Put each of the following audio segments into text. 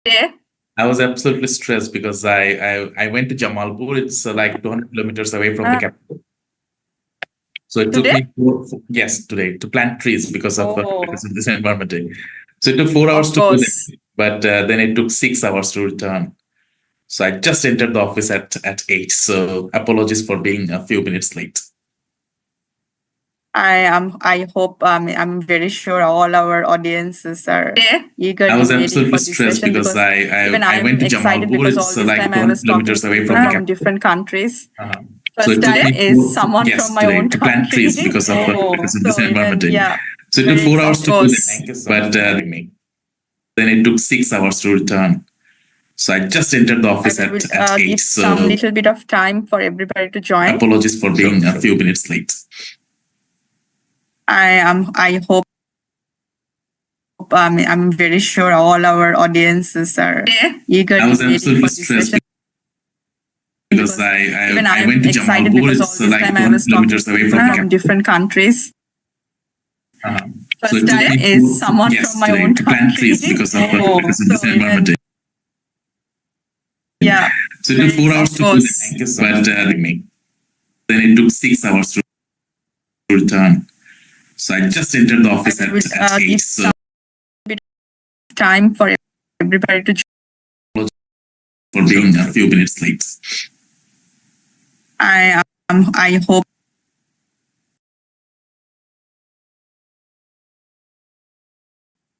Yeah. I was absolutely stressed because I went to Jamalpur. It's like 200 kilometers away from the capital. So it took Today? me yes, today to plant trees because of Oh, this environment. So it took 4 hours of to do course. that, but then it took 6 hours to return. So I just entered the office at 8. So apologies for being a few minutes late. I hope I'm very sure all our audiences are eagerly I was waiting absolutely for this stressed session because even I I'm went to excited Jamalpur. because all It's this like time I 200 was talking kilometers to away people from the from capital. different countries. So First it took time me is someone yes, from my today own to plant country. trees because of this So environment. even, yeah, So it took 4 hours of to do course. that, but then it took 6 hours to return. So I just entered the office I will at 8. give some So little bit of time for everybody to join. apologies for being a few minutes late. I hope I'm very sure all our audiences are eagerly I was waiting absolutely for this stressed session because even I I'm went to excited Jamalpur. because all It's this like time I 200 was talking kilometers to away people from the from capital. different countries. So First it took time me is someone yes, from my today own to plant country. trees because of this So environment. even, yeah, So it took 4 hours of to do course. that, but then it took 6 hours to return. So I just entered the office I will at 8. give So some bit of time for everybody to join. for being a few minutes late. I hope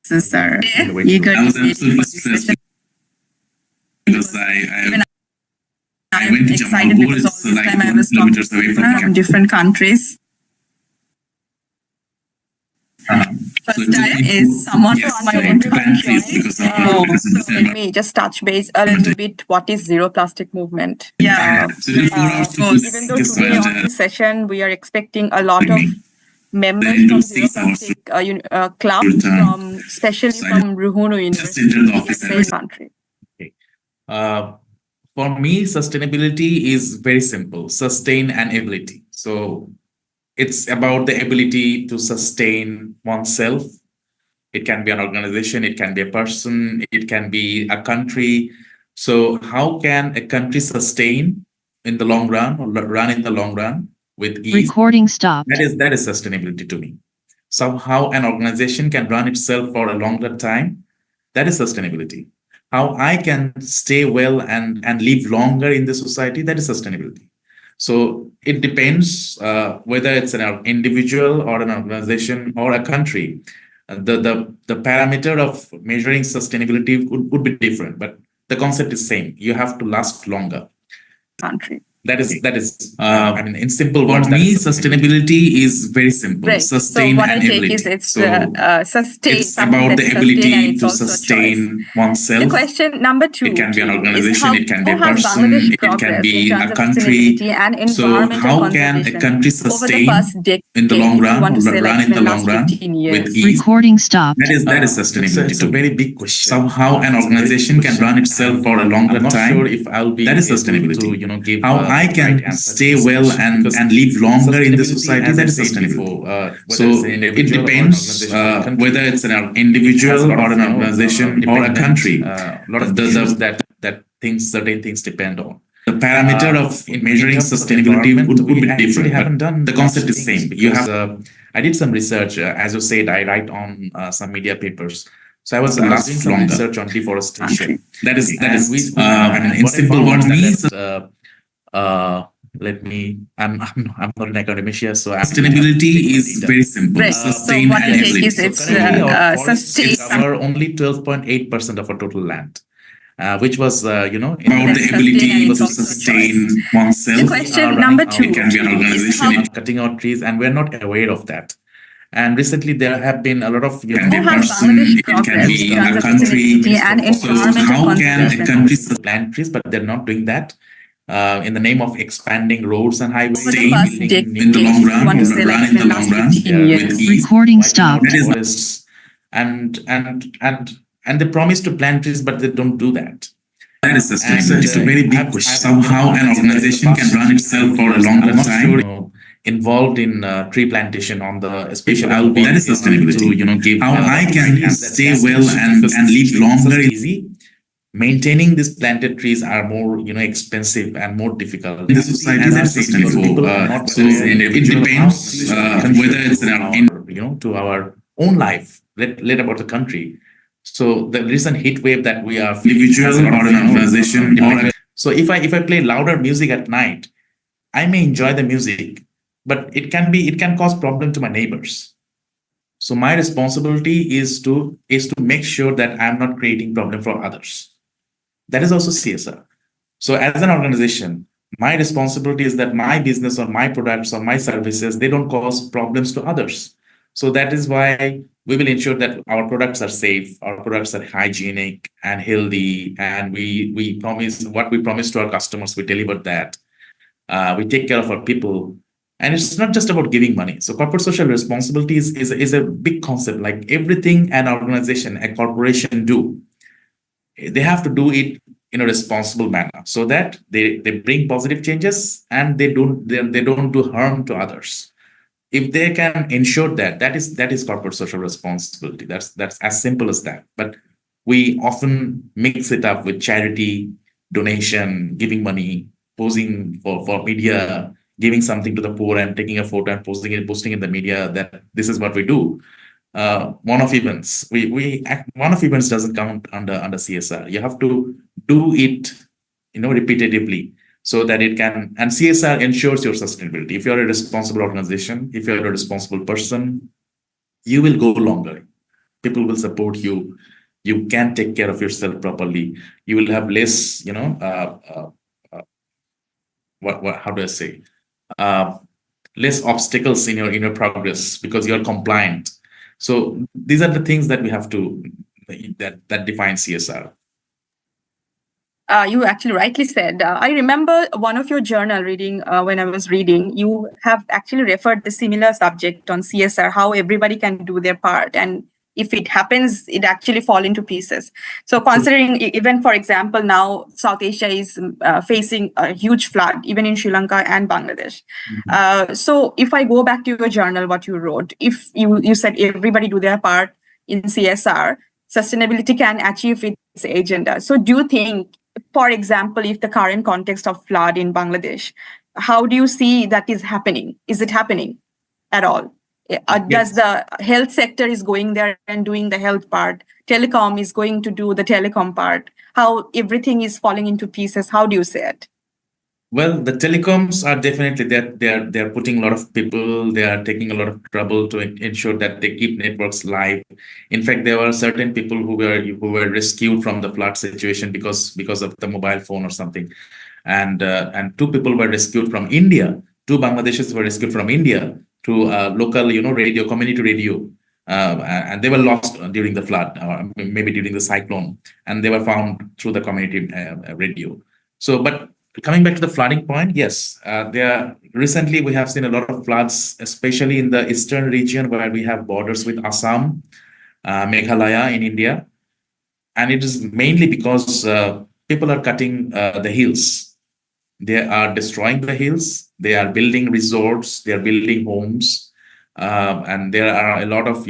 this are eagerly I was waiting absolutely for this stressed session because even I I'm went to excited Jamalpur. because all It's this like time I 200 was talking kilometers away to from people the from capital. different countries. First time is someone yes, from my today own to plant country. trees because of this So let me just touch base a little bit. What is Zero Plastic Movement? So it took 4 hours to do Even though today but, on this session we are expecting a lot of then members it from took Zero 6 hours to Plastic Club return. especially So I from Ruhunu just entered the office University, same country. Okay. For me, sustainability is very simple: sustain and ability. So it's about the ability to sustain oneself. It can be an organization, it can be a person, it can be a country. So how can a country sustain in the long run or run in the long run with ease? Recording stopped. That is sustainability to me. So how an organization can run itself for a longer time, that is sustainability. How I can stay well and live longer in the society, that is sustainability. So it depends whether it's an individual or an organization or a country. The parameter of measuring sustainability would be different, but the concept is same. You have to last longer. Country. That is. I mean, in simple words, for me, sustainability is very simple: Great. sustain So what and I take ability. is it's So sustain. it's something about that's the sustain and ability it's to also a choice. sustain oneself. The question number 2 It can be an is organization, how it can be a has person, Bangladesh it can progressed be in a terms of country. sustainability and So environmental how can a conservation country over the sustain past decade in the long if you run want or to say run like in the even long last run 15 years? with ease? Recording stopped. That is sustainability. It's a very big question. So how an organization can run itself for a longer I'm not time, sure if I'll be that is able sustainability. to, give how I can right answer to stay this well question. Because and live longer in the sustainability, society, as that I is said sustainability. before, whether So it's an it individual or depends organization or a country, whether it's an individual it has a lot or of, an organization or a dependent, country. a lot of issues that certain things depend on. The parameter of measuring in terms of sustainability environment, would we be actually different, haven't but done the concept much is things same. You because, have. I did some research, as you said. I write on some media papers. So I was doing last some longer. research on deforestation. That is I mean, in what I simple found words. that, let me. I'm not an academician, so Sustainability is very simple: Right. sustain So what and I take ability. is it's currently our forests sustain. cover only 12.8% of our total land. Which was, in About That's the sustain ability and it's to also a sustain choice. oneself. The question number 2 It can be an is organization. how It cutting out trees, and we're not aware of that. And recently, there have been a lot of, can be a has person. Bangladesh It can progressed be in a terms of country. sustainability and So environmental how can a conservation? country plant trees, but they're not doing that. In the name of expanding roads and highways, Over the past building decade, new in the long if you run, want to or say run like in the even long last run 15 with years. ease. Recording wiping out stopped. That is- forests, and they promise to plant trees, but they don't do that. That is sustainability. It's a very big I've- question. I've- Somehow an organization can run itself for a longer I'm not time. sure, involved in tree plantation on the, especially I'll be- that is sustainability. to give How I can ideas that stay that's well easy and because live it's longer. just easy. maintaining these planted trees are more expensive and more difficult In the society societies that are are people sustainable. are not So it sure how depends whether it's in our to our own life, let about the country. So the recent heat wave that we are feeling has a individual lot or of an organization or so if I play louder music at night, I may enjoy the music, but it can cause problem to my neighbors. So my responsibility is to make sure that I'm not creating problem for others. That is also CSR. So as an organization, my responsibility is that my business or my products or my services, they don't cause problems to others. So that is why we will ensure that our products are safe, our products are hygienic and healthy, and we promise what we promise to our customers, we deliver that. We take care of our people. And it's not just about giving money. So corporate social responsibility is a big concept. Like everything an organization, a corporation do, they have to do it in a responsible manner so that they bring positive changes and they don't do harm to others. If they can ensure that, that is corporate social responsibility. That's as simple as that. But we often mix it up with charity, donation, giving money, posing for media, giving something to the poor and taking a photo and posting in the media that this is what we do. One-off events. One-off events doesn't count under CSR. You have to do it, repetitively, so that it can. And CSR ensures your sustainability. If you're a responsible organization, if you're a responsible person, you will go longer. People will support you. You can take care of yourself properly. You will have less, what how do I say? Uh, Less obstacles in your progress because you're compliant. So these are the things that we have to that define CSR. You actually rightly said. I remember one of your journal reading when I was reading. You have actually referred the similar subject on CSR, how everybody can do their part, and if it happens, it actually fall into pieces. So, considering even for example, now South Asia is facing a huge flood, even in Sri Lanka and Bangladesh. So, if I go back to your journal, what you wrote, if you said everybody do their part in CSR, sustainability can achieve its agenda. So, do you think, for example, if the current context of flood in Bangladesh, how do you see that is happening? Is it happening at all? Does the health sector is going there and doing the health part? Telecom is going to do the telecom part. How everything is falling into pieces? How do you say it? Well, the telecoms are definitely they're putting a lot of people. They are taking a lot of trouble to ensure that they keep networks live. In fact, there were certain people who were rescued from the flood situation because of the mobile phone or something, and two people were rescued from India. Two Bangladeshis were rescued from India through local radio, community radio. And they were lost during the flood, or maybe during the cyclone, and they were found through the community radio. So, but coming back to the flooding point, yes, there recently we have seen a lot of floods, especially in the eastern region where we have borders with Assam, Meghalaya in India, and it is mainly because people are cutting the hills. They are destroying the hills. They are building resorts. They are building homes, and there are a lot of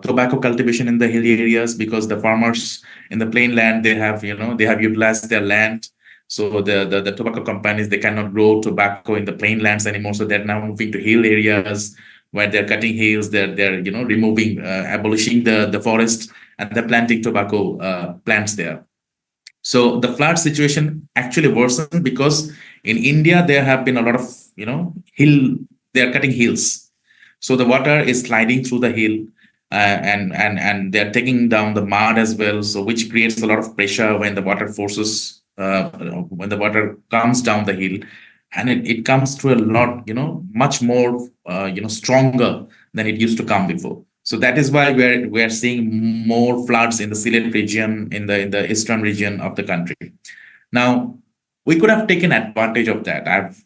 tobacco cultivation in the hilly areas because the farmers in the plain land they have utilized their land. So the tobacco companies, they cannot grow tobacco in the plain lands anymore. So they're now moving to hill areas where they're cutting hills. They're removing, abolishing the forest, and they're planting tobacco plants there. So the flood situation actually worsened because in India there have been a lot of hill. They are cutting hills, so the water is sliding through the hill, and they are taking down the mud as well. So which creates a lot of pressure when the water forces when the water comes down the hill, and it comes through a lot much more stronger than it used to come before. So that is why we're seeing more floods in the Sylhet region, in the eastern region of the country. Now, we could have taken advantage of that. I've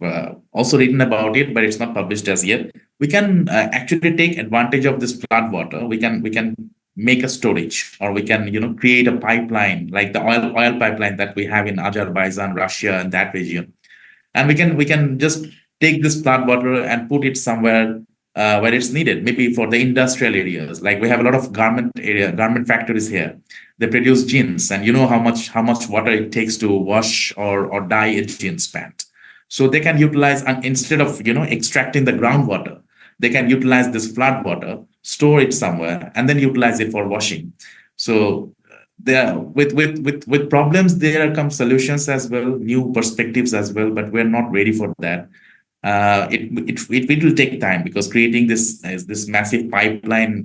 also written about it, but it's not published as yet. We can actually take advantage of this flood water. We can make a storage, or we can create a pipeline like the oil pipeline that we have in Azerbaijan, Russia, and that region, and we can just take this flood water and put it somewhere where it's needed. Maybe for the industrial areas, like we have a lot of garment factories here. They produce jeans, and you know how much water it takes to wash or dye a jeans pant. So they can utilize, and instead of extracting the groundwater, they can utilize this flood water, store it somewhere, and then utilize it for washing. So there, with problems, there come solutions as well, new perspectives as well, but we're not ready for that. It will take time, because creating this massive pipeline,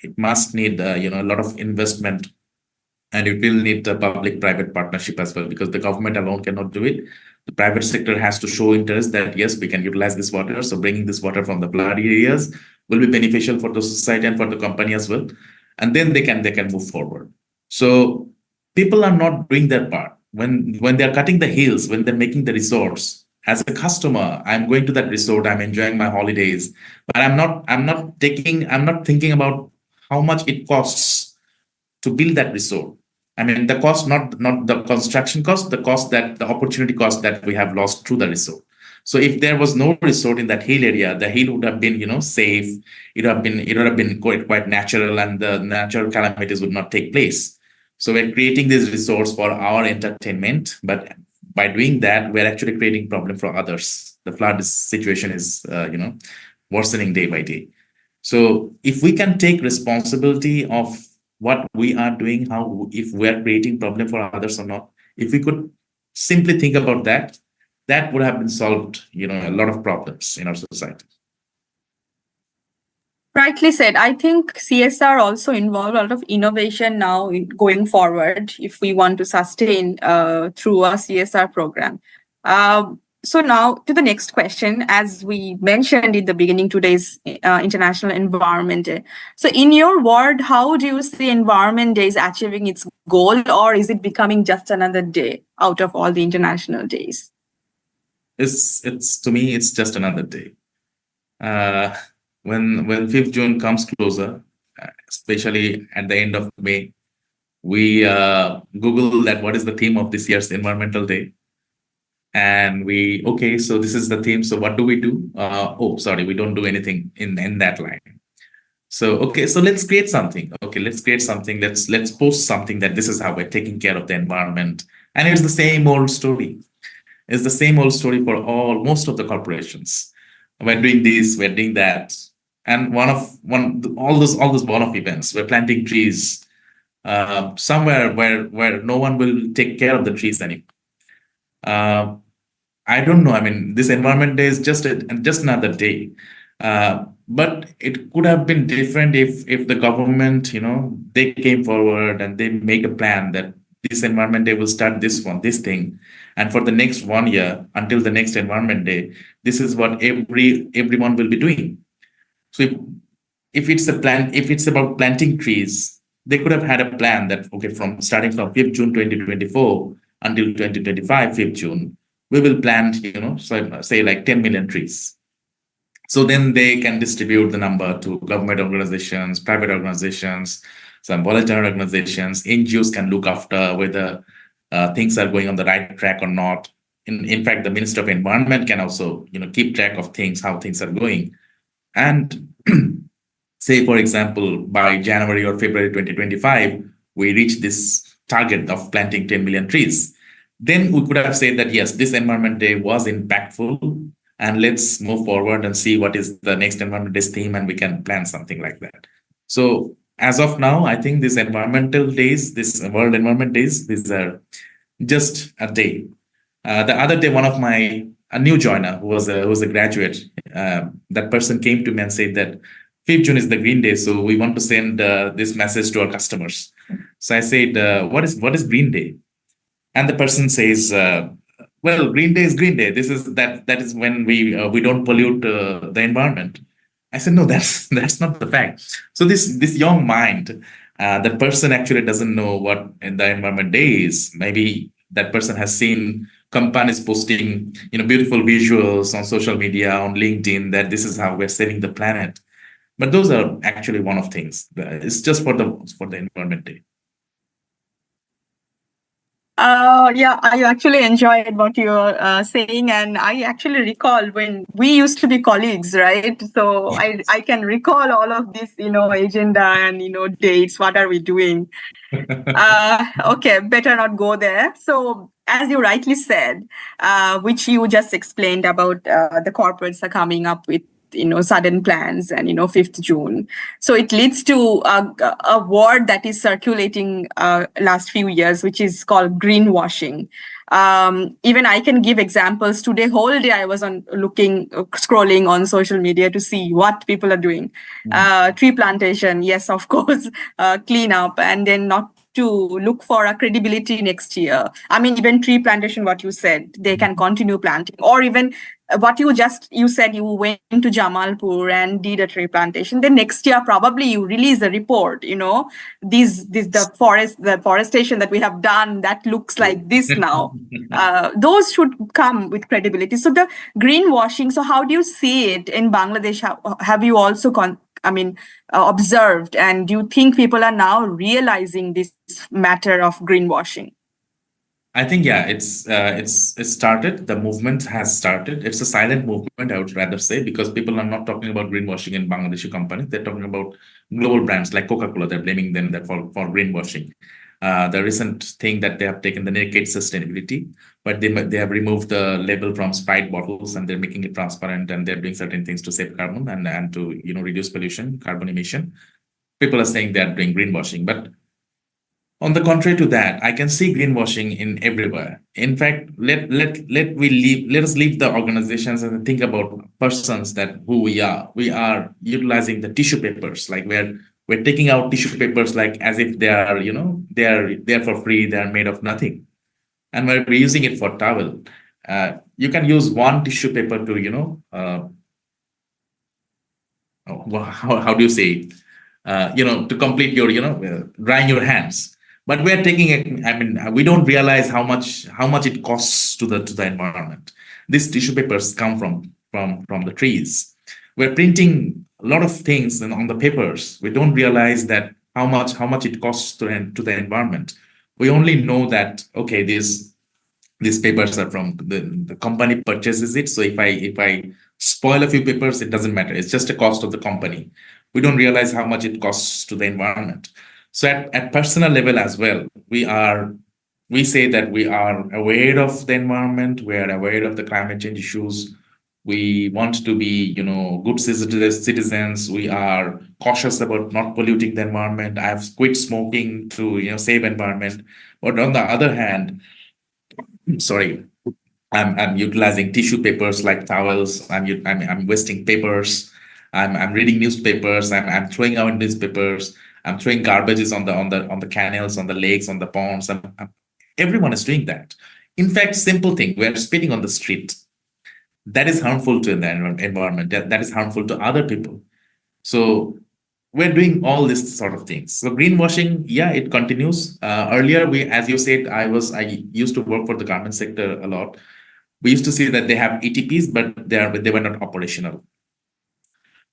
it must need a lot of investment, and it will need a public-private partnership as well, because the government alone cannot do it. The private sector has to show interest that yes, we can utilize this water. So bringing this water from the flood areas will be beneficial for the society and for the company as well, and then they can move forward. So people are not doing their part when they're cutting the hills, when they're making the resorts. As a customer, I'm going to that resort, I'm enjoying my holidays, but I'm not thinking about how much it costs to build that resort. I mean, the cost, not the construction cost, the opportunity cost that we have lost through the resort. So if there was no resort in that hill area, the hill would have been, safe. It would have been quite natural, and the natural calamities would not take place. So we're creating these resorts for our entertainment, but by doing that, we're actually creating problem for others. The flood situation is, worsening day by day. So if we can take responsibility of what we are doing, if we are creating problem for others or not, if we could simply think about that, that would have been solved, a lot of problems in our society. Rightly said. I think CSR also involve a lot of innovation now going forward if we want to sustain through a CSR program. So now to the next question, as we mentioned in the beginning, today's International Environment Day. So in your word, how do you see Environment Day is achieving its goal, or is it becoming just another day out of all the international days? It's to me, it's just another day. When 5th June comes closer, especially at the end of May, we Google that what is the theme of this year's Environmental Day. And so this is the theme. So what do we do? Sorry, we don't do anything in that line. So so let's create something. Let's post something that this is how we're taking care of the environment. And it's the same old story. It's the same old story for most of the corporations. We're doing this, we're doing that. And all those one-off events, we're planting trees somewhere where no one will take care of the trees anymore. I don't know. I mean, this Environment Day is just another day. But it could have been different if the government, they came forward and they make a plan that this Environment Day will start this thing, and for the next 1 year until the next Environment Day, this is what everyone will be doing. So if it's about planting trees, they could have had a plan that starting from 5th June 2024 until 2025 5th June, we will plant, say like 10 million trees. So then they can distribute the number to government organizations, private organizations, some volunteer organizations. NGOs can look after whether things are going on the right track or not. In fact, the Minister of Environment can also, keep track of things, how things are going. And say, for example, by January or February 2025, we reach this target of planting 10 million trees. Then we could have said that, yes, this Environment Day was impactful, and let's move forward and see what is the next Environment Day theme, and we can plan something like that. So as of now, I think these environmental days, this World Environment Days, these are just a day. The other day, a new joiner who was a graduate, that person came to me and said that 5th June is the Green Day, so we want to send this message to our customers. So I said, what is Green Day? And the person says, well, Green Day is Green Day. That is when we don't pollute the environment. I said, no, that's not the fact. So this young mind, the person actually doesn't know what the Environment Day is. Maybe that person has seen companies posting, beautiful visuals on social media, on LinkedIn, that this is how we're saving the planet. But those are actually one-off things. It's just for the Environment Day. Yeah, I actually enjoyed what you're saying, and I actually recall when we used to be colleagues, right? So I can recall all of this, agenda and dates. What are we doing? Okay, better not go there. So, as you rightly said, which you just explained about the corporates are coming up with sudden plans and 5th June. So it leads to a word that is circulating last few years, which is called greenwashing. Even I can give examples. Today, whole day I was on scrolling on social media to see what people are doing. Tree plantation, yes, of course, clean up, and then not to look for a credibility next year. I mean, even tree plantation, what you said, they can continue planting, or even what you said, you went to Jamalpur and did a tree plantation. Then next year, probably you release a report. The forestation that we have done that looks like this now. Those should come with credibility. So the greenwashing. So how do you see it in Bangladesh? Have you also observed, and do you think people are now realizing this matter of greenwashing? I think, yeah, it's started. The movement has started. It's a silent movement, I would rather say, because people are not talking about greenwashing in Bangladeshi companies. They're talking about global brands like Coca-Cola. They're blaming them that for greenwashing. The recent thing that they have taken the naked sustainability, but they have removed the label from Sprite bottles and they're making it transparent, and they're doing certain things to save carbon and to reduce pollution, carbon emission. People are saying they're doing greenwashing, but on the contrary to that, I can see greenwashing in everywhere. In fact, let us leave the organizations and think about persons that who we are. We are utilizing the tissue papers, like we're taking out tissue papers like as if they are, they're for free, they are made of nothing. And we're using it for towel. You can use one tissue paper to, how do you say it? To complete your, drying your hands. But we're taking it. I mean, we don't realize how much it costs to the environment. These tissue papers come from the trees. We're printing a lot of things on the papers. We don't realize that how much it costs to the environment. We only know that, okay, these papers are from the company purchases it. So if I spoil a few papers, it doesn't matter. It's just a cost of the company. We don't realize how much it costs to the environment. So at personal level as well, we say that we are aware of the environment, we are aware of the climate change issues. We want to be, good citizens. We are cautious about not polluting the environment. I have quit smoking to, save environment. But on the other hand, sorry, I'm utilizing tissue papers like towels. I'm wasting papers. I'm reading newspapers. I'm throwing out newspapers. I'm throwing garbages on the canals, on the lakes, on the ponds. Everyone is doing that. In fact, simple thing, we're spitting on the street. That is harmful to the environment. That is harmful to other people. So we're doing all this sort of things. So greenwashing, yeah, it continues. Earlier, as you said, I used to work for the garment sector a lot. We used to see that they have ETPs, but they were not operational.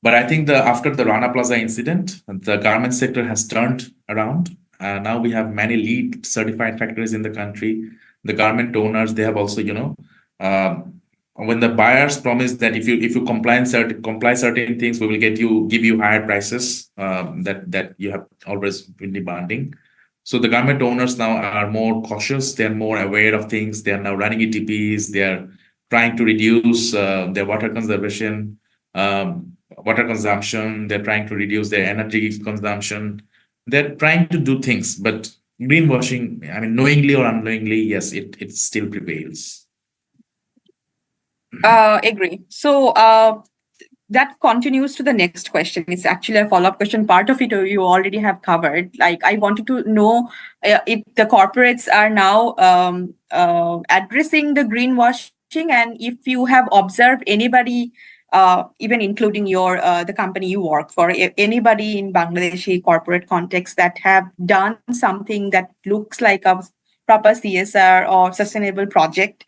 But I think after the Rana Plaza incident, the garment sector has turned around. Now we have many LEED certified factories in the country. The garment owners, they have also, when the buyers promise that if you comply certain things, we will give you higher prices that you have always been demanding. So the garment owners now are more cautious. They're more aware of things. They are now running ETPs. They are trying to reduce their water consumption. They're trying to reduce their energy consumption. They're trying to do things, but greenwashing, I mean, knowingly or unknowingly, yes, it still prevails. Agree. So that continues to the next question. It's actually a follow-up question. Part of it you already have covered. Like, I wanted to know if the corporates are now addressing the greenwashing, and if you have observed anybody, even including the company you work for, anybody in Bangladeshi corporate context that have done something that looks like a proper CSR or sustainable project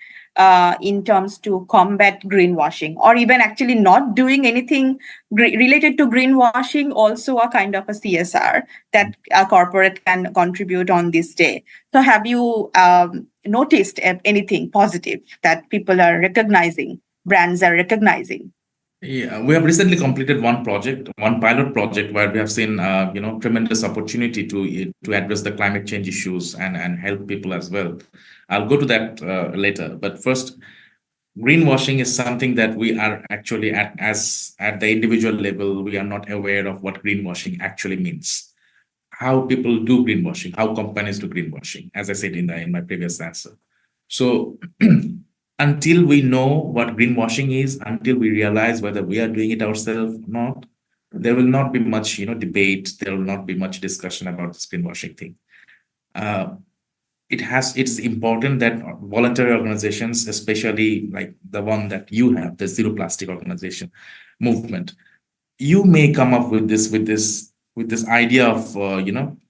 in terms to combat greenwashing, or even actually not doing anything related to greenwashing, also a kind of a CSR that a corporate can contribute on this day. So have you noticed anything positive that people are recognizing, brands are recognizing? Yeah, we have recently completed one project, one pilot project where we have seen, tremendous opportunity to address the climate change issues and help people as well. I'll go to that later. But first, greenwashing is something that we are actually at the individual level, we are not aware of what greenwashing actually means. How people do greenwashing, how companies do greenwashing, as I said in my previous answer. So until we know what greenwashing is, until we realize whether we are doing it ourselves or not, there will not be much, debate. There will not be much discussion about this greenwashing thing. Uh, it's important that voluntary organizations, especially like the one that you have, the ZeroPlastic organization movement, you may come up with this idea of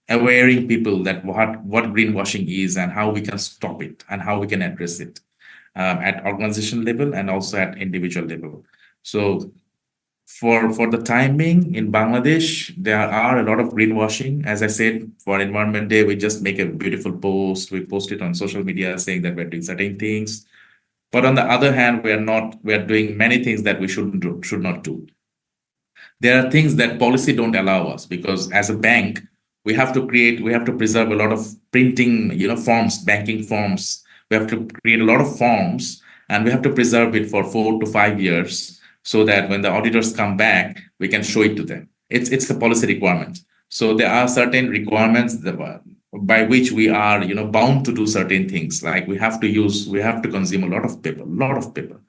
awareing people that what greenwashing is and how we can stop it and how we can address it at organization level and also at individual level. So for the time being in Bangladesh, there are a lot of greenwashing. As I said, for Environment Day, we just make a beautiful post. We post it on social media saying that we're doing certain things. But on the other hand, we are doing many things that we should not do. There are things that policy don't allow us because as a bank, we have to preserve a lot of printing, forms, banking forms. We have to create a lot of forms and we have to preserve it for 4 to 5 years so that when the auditors come back, we can show it to them. It's a policy requirement. So there are certain requirements by which we are, bound to do certain things. Like we have to consume a lot of paper.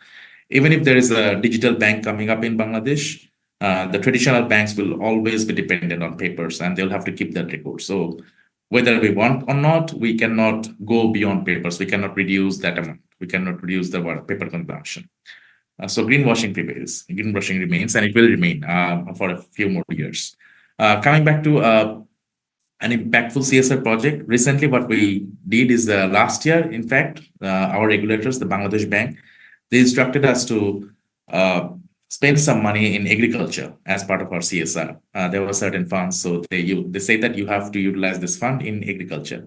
Even if there is a digital bank coming up in Bangladesh, the traditional banks will always be dependent on papers and they'll have to keep that record. So whether we want or not, we cannot go beyond papers. We cannot reduce that amount. We cannot reduce the paper consumption. So greenwashing prevails. Greenwashing remains and it will remain for a few more years. Coming back to an impactful CSR project, recently what we did is last year, in fact, our regulators, the Bangladesh Bank, they instructed us to spend some money in agriculture as part of our CSR. There were certain funds, so they say that you have to utilize this fund in agriculture.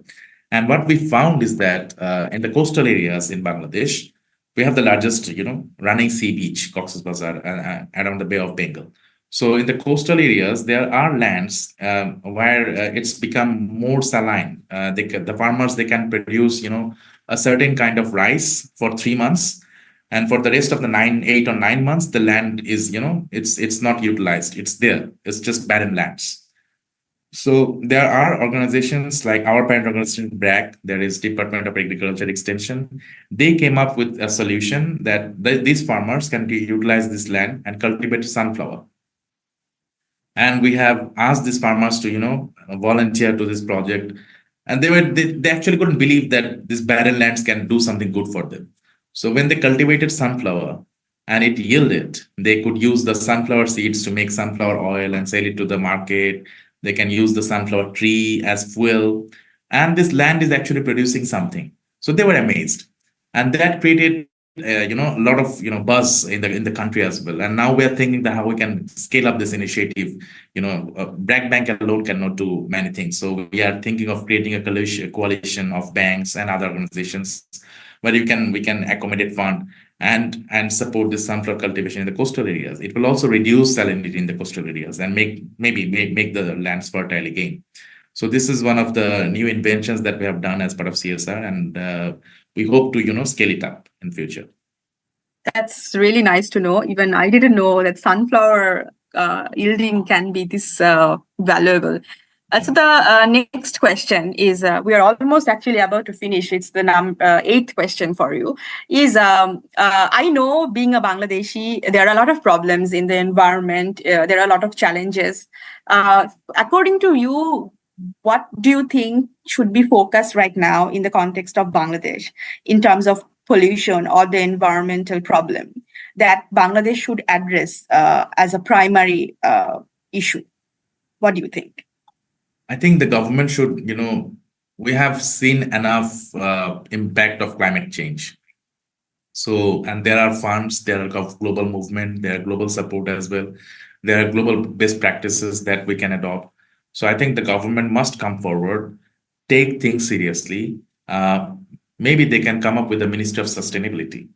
And what we found is that in the coastal areas in Bangladesh, we have the largest, running sea beach, Cox's Bazar, around the Bay of Bengal. So in the coastal areas, there are lands where it's become more saline. The farmers, they can produce, a certain kind of rice for 3 months. And for the rest of the 8 or 9 months, the land is, it's not utilized. It's there. It's just barren lands. So there are organizations like our parent organization, BRAC, there is Department of Agriculture Extension. They came up with a solution that these farmers can utilize this land and cultivate sunflower. And we have asked these farmers to, volunteer to this project. And they actually couldn't believe that these barren lands can do something good for them. So when they cultivated sunflower and it yielded, they could use the sunflower seeds to make sunflower oil and sell it to the market. They can use the sunflower tree as fuel. And this land is actually producing something. So they were amazed. And that created a lot of buzz in the country as well. And now we're thinking that how we can scale up this initiative. BRAC Bank alone cannot do many things. So we are thinking of creating a coalition of banks and other organizations where we can accommodate fund and support the sunflower cultivation in the coastal areas. It will also reduce salinity in the coastal areas and make the lands fertile again. So this is one of the new inventions that we have done as part of CSR, and we hope to scale it up in future. That's really nice to know. Even I didn't know that sunflower yielding can be this valuable. So the next question is, we are almost actually about to finish. It's the 8th question for you. Is I know being a Bangladeshi, there are a lot of problems in the environment. There are a lot of challenges. According to you, what do you think should be focused right now in the context of Bangladesh in terms of pollution or the environmental problem that Bangladesh should address as a primary issue? What do you think? I think the government should, we have seen enough impact of climate change. So, and there are funds, there are global movement, there are global support as well. There are global best practices that we can adopt. So I think the government must come forward, take things seriously. Maybe they can come up with a Ministry of Sustainability,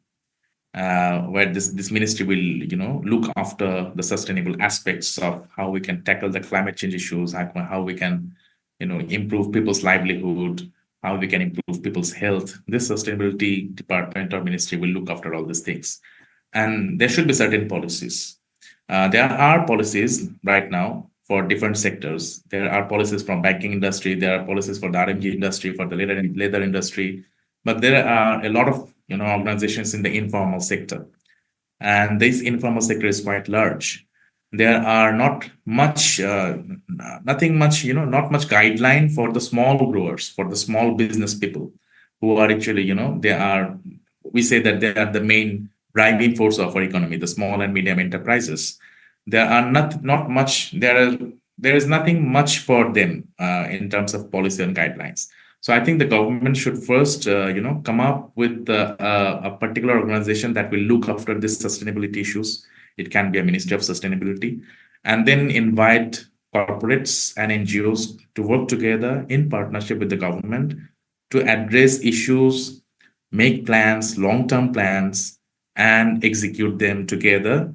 where this ministry will, look after the sustainable aspects of how we can tackle the climate change issues, how we can, improve people's livelihood, how we can improve people's health. This sustainability department or ministry will look after all these things, and there should be certain policies. There are policies right now for different sectors. There are policies from banking industry. There are policies for the RMG industry, for the leather industry, but there are a lot of organizations in the informal sector, and this informal sector is quite large. There are nothing much, not much guideline for the small growers, for the small business people who are actually, we say that they are the main driving force of our economy, the small and medium enterprises. There are not much, there is nothing much for them in terms of policy and guidelines. So I think the government should first, come up with a particular organization that will look after these sustainability issues. It can be a Ministry of Sustainability, and then invite corporates and NGOs to work together in partnership with the government to address issues, make plans, long-term plans, and execute them together,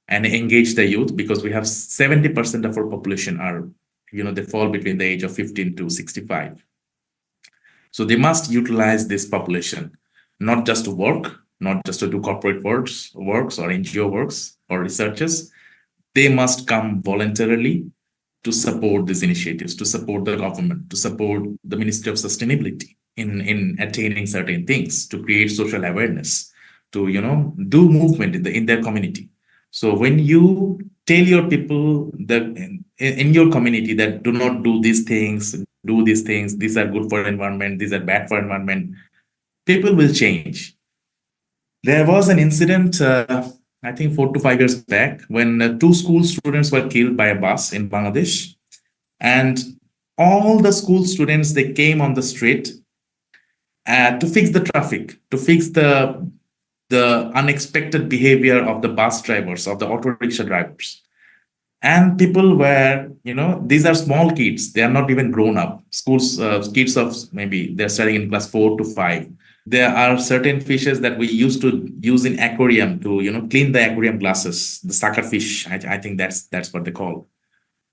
and engage the youth, because we have 70% of our population are, they fall between the age of 15 to 65. So they must utilize this population, not just to work, not just to do corporate works or NGO works or researches. They must come voluntarily to support these initiatives, to support the government, to support the Ministry of Sustainability in attaining certain things, to create social awareness, to do movement in their community. So when you tell your people that in your community that do not do these things, do these things, these are good for environment, these are bad for environment, people will change. There was an incident, I think 4 to 5 years back, when two school students were killed by a bus in Bangladesh. And all the school students, they came on the street to fix the traffic, to fix the unexpected behavior of the bus drivers, of the auto rickshaw drivers. And people were, these are small kids. They are not even grown up. Kids of maybe they're studying in class 4 to 5. There are certain fishes that we used to use in aquarium to, clean the aquarium glasses, the sucker fish. I think that's what they call.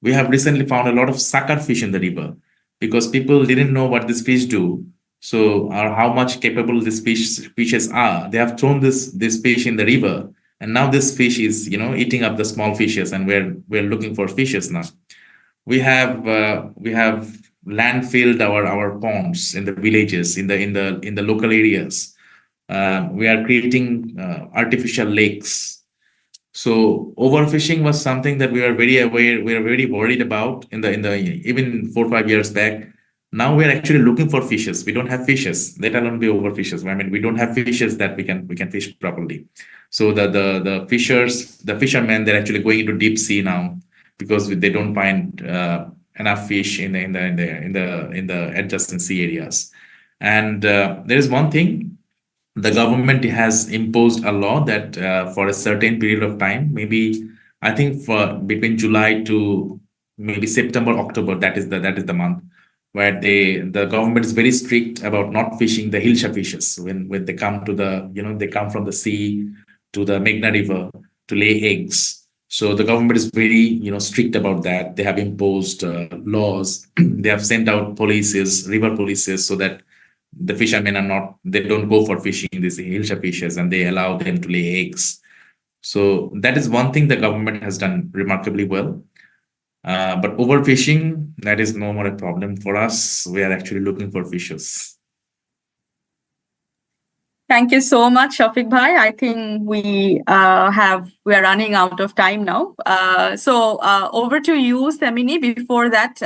We have recently found a lot of sucker fish in the river because people didn't know what these fish do. So, or how much capable these fishes are. They have thrown this fish in the river, and now this fish is, eating up the small fishes, and we're looking for fishes now. We have landfilled our ponds in the villages, in the local areas. We are creating artificial lakes. So overfishing was something that we were very aware, we were very worried about in the even 4 or 5 years back. Now we're actually looking for fishes. We don't have fishes, let alone be overfishes. I mean, we don't have fishes that we can fish properly. So the fishermen, they're actually going into deep sea now because they don't find enough fish in the adjacent sea areas. And there is one thing, the government has imposed a law that for a certain period of time, maybe I think for between July to maybe September, October, that is the month where the government is very strict about not fishing the Hilsha fishes when they come to they come from the sea to the Meghna River to lay eggs. So the government is very strict about that. They have imposed laws. They have sent out river policies, so that the fishermen they don't go for fishing these Hilsha fishes, and they allow them to lay eggs. So that is one thing the government has done remarkably well. But overfishing, that is no more a problem for us. We are actually looking for fishes. Thank you so much, Shafiq Bhai. I think we are running out of time now. So over to you, Samini. Before that,